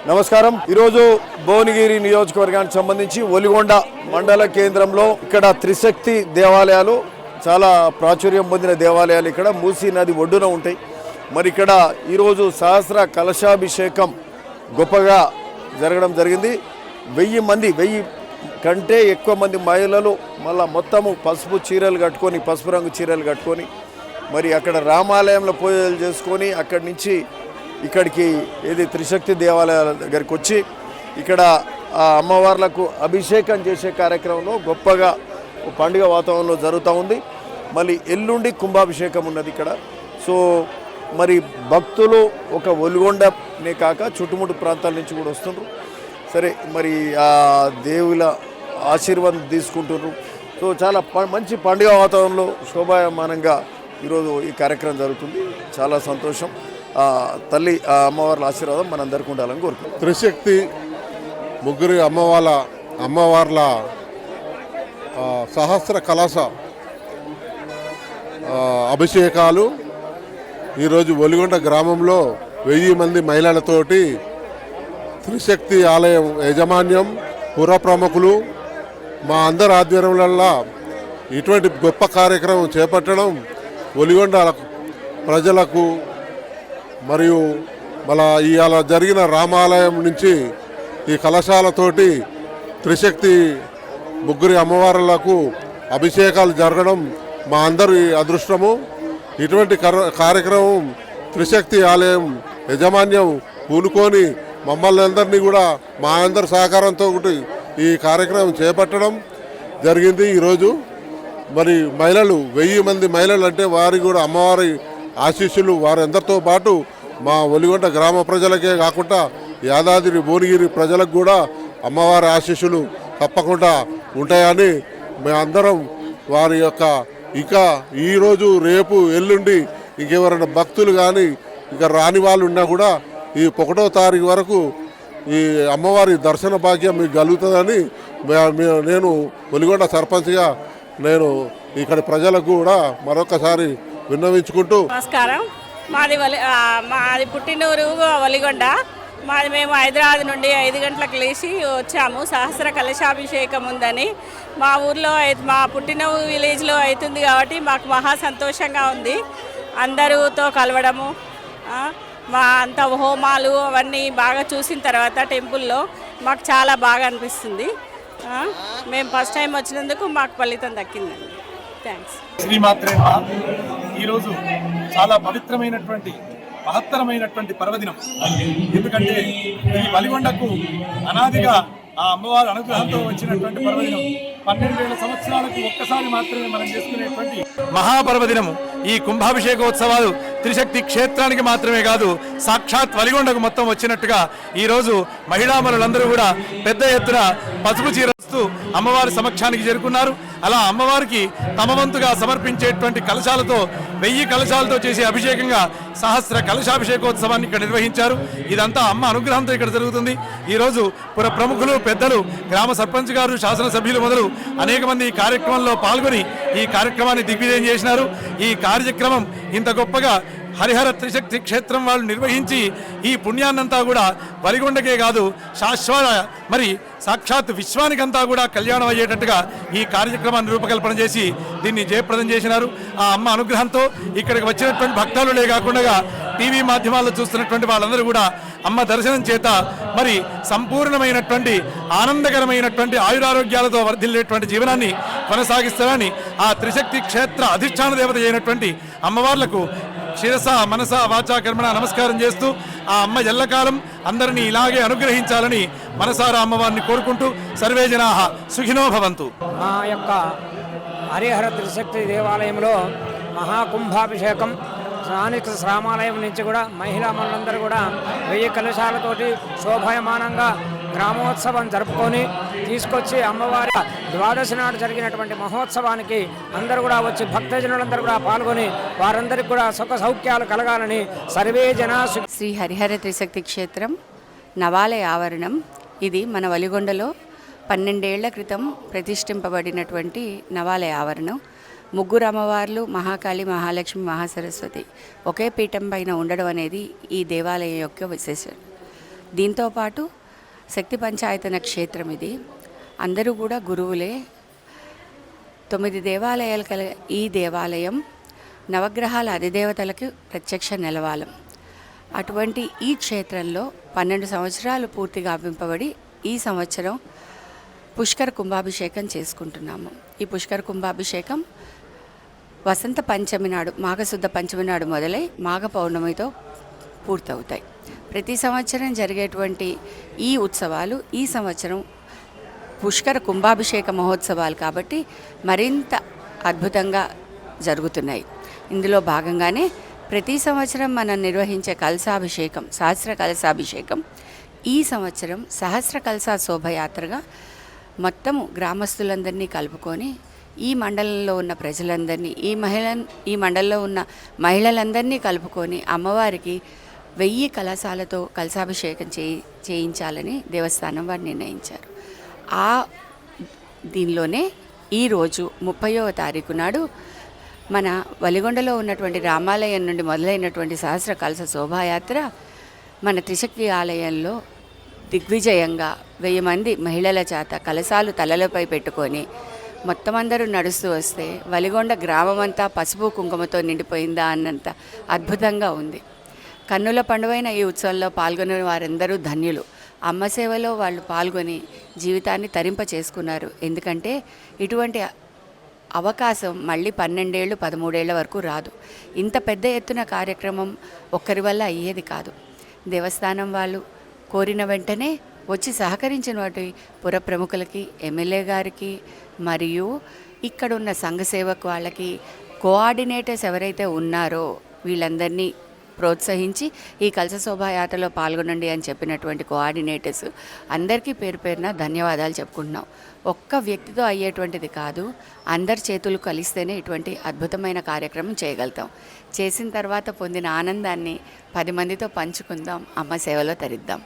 నమస్కారం. ఈరోజు భువనగిరి నియోజకవర్గానికి సంబంధించి ఒలిగొండ మండల కేంద్రంలో ఇక్కడ త్రిశక్తి దేవాలయాలు చాలా ప్రాచుర్యం పొందిన దేవాలయాలు ఇక్కడ మూసీ నది ఒడ్డున ఉంటాయి. మరి ఇక్కడ ఈరోజు సహస్ర కలశాభిషేకం గొప్పగా జరగడం జరిగింది. 1000 కంటే ఎక్కువ మంది మహిళలు మళ్ళీ మొత్తము పసుపు రంగు చీరలు కట్టుకొని మరి అక్కడ రామాలయంలో పూజలు చేసుకొని అక్కడి నుంచి ఇక్కడికి త్రిశక్తి దేవాలయాల దగ్గరికి వచ్చి ఇక్కడ ఆ అమ్మవార్లకు అభిషేకం చేసే కార్యక్రమంలో గొప్పగా పండుగ వాతావరణంలో జరుగుతూ ఉంది. మళ్ళీ ఎల్లుండి కుంభాభిషేకం ఉన్నది ఇక్కడ. సో మరి భక్తులు ఒక ఒలిగొండనే కాక చుట్టుముట్టు ప్రాంతాల నుంచి కూడా వస్తున్నారు. సరే మరి ఆ దేవుల ఆశీర్వాదం తీసుకుంటున్నారు. సో చాలా మంచి పండుగ వాతావరణంలో శోభాయమానంగా ఈరోజు ఈ కార్యక్రమం జరుగుతుంది. చాలా సంతోషం. తల్లి అమ్మవార్ల ఆశీర్వాదం మనందరికీ ఉండాలని కోరుకుంటున్నాం. త్రిశక్తి ముగ్గురు అమ్మవార్ల సహస్ర కలశ అభిషేకాలు ఈరోజు ఒలిగొండ గ్రామంలో 1000 మంది మహిళలతోటి త్రిశక్తి ఆలయం యాజమాన్యం పుర ప్రముఖులు మా అందరి ఆధ్వర్యంలో ఇటువంటి గొప్ప కార్యక్రమం చేపట్టడం ఒలిగొండ ప్రజలకు మరియు మళ్ళా ఇవాళ జరిగిన రామాలయం నుంచి ఈ కలశాలతోటి త్రిశక్తి ముగ్గురి అమ్మవార్లకు అభిషేకాలు జరగడం మా అందరి అదృష్టము. ఇటువంటి కార్యక్రమం త్రిశక్తి ఆలయం యాజమాన్యం పూనుకొని మమ్మల్ని అందరినీ కూడా మా అందరి సహకారంతో ఈ కార్యక్రమం చేపట్టడం జరిగింది. ఈరోజు మరి మహిళలు 1000 మంది మహిళలు అంటే వారి కూడా అమ్మవారి ఆశీస్సులు వారందరితో పాటు మా ఒలిగొండ గ్రామ ప్రజలకే కాకుండా యాదాద్రి భువనగిరి ప్రజలకు కూడా అమ్మవారి ఆశీస్సులు తప్పకుండా ఉంటాయని మేమందరం వారి యొక్క ఇంకా ఈరోజు రేపు ఎల్లుండి ఇంకెవరైనా భక్తులు కానీ ఇంకా రాని వాళ్ళు ఉన్నా కూడా ఈ 1వ తారీఖు వరకు ఈ అమ్మవారి దర్శన భాగ్యం మీకు కలుగుతుందని నేను ఒలిగొండ సర్పంచ్గా నేను ఇక్కడ ప్రజలకు కూడా మరొకసారి విన్నవించుకుంటూ. నమస్కారం. మాది పుట్టినూరు ఒలిగొండ. మేము హైదరాబాద్ నుండి 5 గంటలకు లేచి వచ్చాము. సహస్ర కలశాభిషేకం ఉందని మా ఊర్లో మా పుట్టిన విలేజ్లో అవుతుంది కాబట్టి మాకు మహా సంతోషంగా ఉంది. అందరితో కలవడము, మా అంత హోమాలు అవన్నీ బాగా చూసిన తర్వాత టెంపుల్లో మాకు చాలా బాగా అనిపిస్తుంది. మేము ఫస్ట్ టైం వచ్చినందుకు మాకు ఫలితం దక్కిందండి. థ్యాంక్స్. శ్రీమాత్రే ఈరోజు చాలా పవిత్రమైనటువంటి మహత్తరమైనటువంటి పర్వదినం. ఎందుకంటే ఈ ఒలిగొండకు అనాదిగా ఆ అమ్మవారి అనుగ్రహంతో వచ్చినటువంటి పర్వదినం. 12,000 సంవత్సరాలకు ఒక్కసారి మాత్రమే మనం చేసుకునేటువంటి మహాపర్వదినము. ఈ కుంభాభిషేకోత్సవాలు త్రిశక్తి క్షేత్రానికి మాత్రమే కాదు, సాక్షాత్ ఒలిగొండకు మొత్తం వచ్చినట్టుగా ఈరోజు మహిళామణులందరూ కూడా పెద్ద ఎత్తున పసుపు చీర అమ్మవారి సమక్షానికి చేరుకున్నారు. అలా అమ్మవారికి తమ వంతుగా సమర్పించేటువంటి కలశాలతో 1000 కలశాలతో చేసే అభిషేకంగా సహస్ర కలశాభిషేకోత్సవాన్ని ఇక్కడ నిర్వహించారు. ఇదంతా అమ్మ అనుగ్రహంతో ఇక్కడ జరుగుతుంది. ఈరోజు పుర ప్రముఖులు, పెద్దలు, గ్రామ సర్పంచ్ గారు, శాసనసభ్యులు మొదలు అనేక మంది ఈ కార్యక్రమంలో పాల్గొని ఈ కార్యక్రమాన్ని దిగ్విజయం చేసినారు. ఈ కార్యక్రమం ఇంత గొప్పగా హరిహర త్రిశక్తి క్షేత్రం వాళ్ళు నిర్వహించి ఈ పుణ్యాన్నంతా కూడా ఒలిగొండకే కాదు శాశ్వత మరి సాక్షాత్ విశ్వానికంతా కూడా కళ్యాణం అయ్యేటట్టుగా ఈ కార్యక్రమాన్ని రూపకల్పన చేసి దీన్ని జయప్రదం చేసినారు. ఆ అమ్మ అనుగ్రహంతో ఇక్కడికి వచ్చినటువంటి భక్తులే కాకుండా టీవీ మాధ్యమాల్లో చూస్తున్నటువంటి వాళ్ళందరూ కూడా అమ్మ దర్శనం చేత మరి సంపూర్ణమైనటువంటి ఆనందకరమైనటువంటి ఆయురారోగ్యాలతో వర్ధిల్లేటువంటి జీవనాన్ని కొనసాగిస్తారని ఆ త్రిశక్తి క్షేత్ర అధిష్టాన దేవత అయినటువంటి అమ్మవార్లకు శిరస మనస వాచా కర్మణ నమస్కారం చేస్తూ ఆ అమ్మ ఎల్లకాలం అందరినీ ఇలాగే అనుగ్రహించాలని మనసారా అమ్మవారిని కోరుకుంటూ సర్వే జనాః సుఖినో భవంతు. మా యొక్క హరిహర త్రిశక్తి దేవాలయంలో మహాకుంభాభిషేకం స్థానిక రామాలయం నుంచి కూడా మహిళా మనులందరూ కూడా 1000 కలశాలతోటి శోభాయమానంగా గ్రామోత్సవం జరుపుకొని తీసుకొచ్చి అమ్మవారి ద్వాదశి నాడు జరిగినటువంటి మహోత్సవానికి అందరూ కూడా వచ్చి భక్తజనులందరూ కూడా పాల్గొని వారందరికీ కూడా సుఖ సౌఖ్యాలు కలగాలని సర్వే జనా. శ్రీ హరిహర త్రిశక్తి క్షేత్రం నవాలయ ఆవరణం. ఇది మన ఒలిగొండలో 12 ఏళ్ల క్రితం ప్రతిష్ఠింపబడినటువంటి నవాలయ ఆవరణం. ముగ్గురు అమ్మవార్లు మహాకాళి, మహాలక్ష్మి, మహాసరస్వతి ఒకే పీఠం పైన ఉండడం అనేది ఈ దేవాలయం యొక్క విశేషం. దీంతోపాటు శక్తి పంచాయతన క్షేత్రం ఇది. అందరూ కూడా గురువులే. 9 దేవాలయాలు కల ఈ దేవాలయం నవగ్రహాల అధిదేవతలకు ప్రత్యక్ష నిలవాలం. అటువంటి ఈ క్షేత్రంలో 12 సంవత్సరాలు పూర్తిగా అవ్వింపబడి ఈ సంవత్సరం పుష్కర కుంభాభిషేకం చేసుకుంటున్నాము. ఈ పుష్కర కుంభాభిషేకం వసంత పంచమి నాడు, మాఘశుద్ధ పంచమి నాడు మొదలై మాఘ పౌర్ణమితో పూర్తవుతాయి. ప్రతి సంవత్సరం జరిగేటువంటి ఈ ఉత్సవాలు ఈ సంవత్సరం పుష్కర కుంభాభిషేక మహోత్సవాలు కాబట్టి మరింత అద్భుతంగా జరుగుతున్నాయి. ఇందులో భాగంగానే ప్రతి సంవత్సరం మనం నిర్వహించే కలశాభిషేకం, సహస్ర కలశాభిషేకం ఈ సంవత్సరం సహస్ర కలశా శోభయాత్రగా మొత్తము గ్రామస్తులందరినీ కలుపుకొని ఈ మండలంలో ఉన్న ప్రజలందరినీ, ఈ మండలంలో ఉన్న మహిళలందరినీ కలుపుకొని అమ్మవారికి 1000 కలశాలతో కలశాభిషేకం చేయించాలని దేవస్థానం వారు నిర్ణయించారు. దీనిలోనే ఈరోజు 30వ తారీఖు నాడు మన వలిగొండలో ఉన్నటువంటి రామాలయం నుండి మొదలైనటువంటి సహస్ర కలశ శోభాయాత్ర మన త్రిశక్తి ఆలయంలో దిగ్విజయంగా 1000 మంది మహిళల చేత కలశాలు తలలపై పెట్టుకొని మొత్తం అందరూ నడుస్తూ వస్తే వలిగొండ గ్రామమంతా పసుపు కుంకుమతో నిండిపోయిందా అన్నంత అద్భుతంగా ఉంది. కన్నుల పండుగైన ఈ ఉత్సవంలో పాల్గొనే వారందరూ ధన్యులు. అమ్మ సేవలో వాళ్ళు పాల్గొని జీవితాన్ని తరింప చేసుకున్నారు. ఎందుకంటే ఇటువంటి అవకాశం మళ్ళీ 12 ఏళ్ళు 13 ఏళ్ల వరకు రాదు. ఇంత పెద్ద ఎత్తున కార్యక్రమం ఒక్కరి వల్ల అయ్యేది కాదు. దేవస్థానం వాళ్ళు కోరిన వెంటనే వచ్చి సహకరించిన వాటి పుర ప్రముఖులకి, ఎమ్మెల్యే గారికి మరియు ఇక్కడున్న సంఘ సేవకు వాళ్ళకి, కోఆర్డినేటర్స్ ఎవరైతే ఉన్నారో వీళ్ళందరినీ ప్రోత్సహించి ఈ కలశ శోభాయాత్రలో పాల్గొనండి అని చెప్పినటువంటి కోఆర్డినేటర్స్ అందరికీ పేరు పేరున ధన్యవాదాలు చెప్పుకుంటున్నాం. ఒక్క వ్యక్తితో అయ్యేటువంటిది కాదు, అందరి చేతులు కలిస్తేనే ఇటువంటి అద్భుతమైన కార్యక్రమం చేయగలుగుతాం. చేసిన తర్వాత పొందిన ఆనందాన్ని 10 మందితో పంచుకుందాం, అమ్మ సేవలో తరిద్దాం.